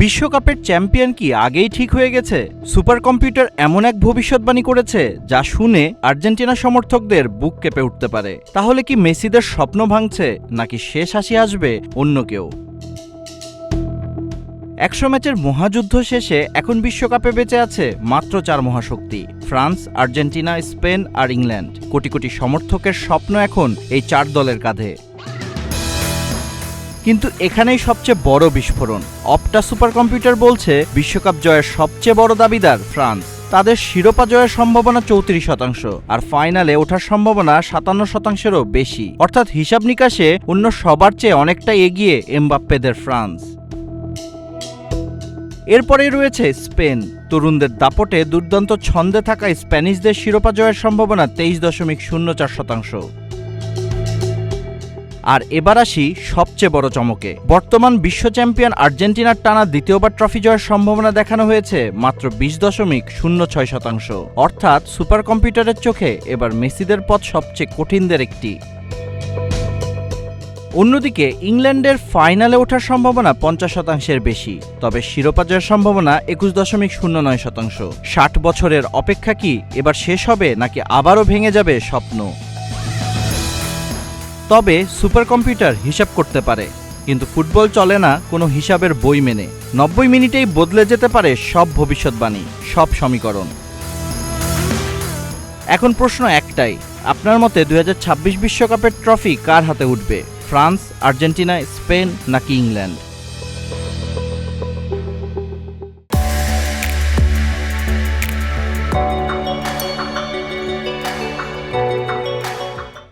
বিশ্বকাপের চ্যাম্পিয়ন কি আগেই ঠিক হয়ে গেছে? সুপার কম্পিউটার এমন এক ভবিষ্যৎবাণী করেছে যা শুনে আর্জেন্টিনা সমর্থকদের বুক কেঁপে উঠতে পারে। তাহলে কি মেসিদের স্বপ্ন ভাঙছে, নাকি শেষ হাসি আসবে অন্য কেউ? 100 ম্যাচের মহাযুদ্ধ শেষে এখন বিশ্বকাপে বেঁচে আছে মাত্র 4 মহাশক্তি: ফ্রান্স, আর্জেন্টিনা, স্পেন আর ইংল্যান্ড। কোটি কোটি সমর্থকের স্বপ্ন এখন এই 4 দলের কাঁধে। কিন্তু এখানেই সবচেয়ে বড় বিস্ফোরণ। অপটা সুপার কম্পিউটার বলছে বিশ্বকাপ জয়ের সবচেয়ে বড় দাবিদার ফ্রান্স। তাদের শিরোপা জয়ের সম্ভাবনা 34%, আর ফাইনালে ওঠার সম্ভাবনা 57%-এরও বেশি। অর্থাৎ হিসাব নিকাশে অন্য সবার চেয়ে অনেকটা এগিয়ে এমবাপ্পেদের ফ্রান্স। এরপরেই রয়েছে স্পেন। তরুণদের দাপটে দুর্দান্ত ছন্দে থাকা স্প্যানিশদের শিরোপা জয়ের সম্ভাবনা 23.04%। আর এবার আসি সবচেয়ে বড় চমকে। বর্তমান বিশ্ব চ্যাম্পিয়ন আর্জেন্টিনার টানা দ্বিতীয়বার ট্রফি জয়ের সম্ভাবনা দেখানো হয়েছে মাত্র 20.06%। অর্থাৎ সুপার কম্পিউটারের চোখে এবার মেসিদের পথ সবচেয়ে কঠিনদের একটি। অন্যদিকে ইংল্যান্ডের ফাইনালে ওঠার সম্ভাবনা 50%-এর বেশি, তবে শিরোপা জয়ের সম্ভাবনা 21.09%। 60 বছরের অপেক্ষা কি এবার শেষ হবে, নাকি আবারও ভেঙে যাবে স্বপ্ন? তবে সুপার কম্পিউটার হিসাব করতে পারে, কিন্তু ফুটবল চলে না কোনো হিসাবের বই মেনে। 90 মিনিটেই বদলে যেতে পারে সব ভবিষ্যৎবাণী, সব সমীকরণ। এখন প্রশ্ন একটাই, আপনার মতে 2026 বিশ্বকাপের ট্রফি কার হাতে উঠবে? ফ্রান্স, আর্জেন্টিনা, স্পেন নাকি ইংল্যান্ড?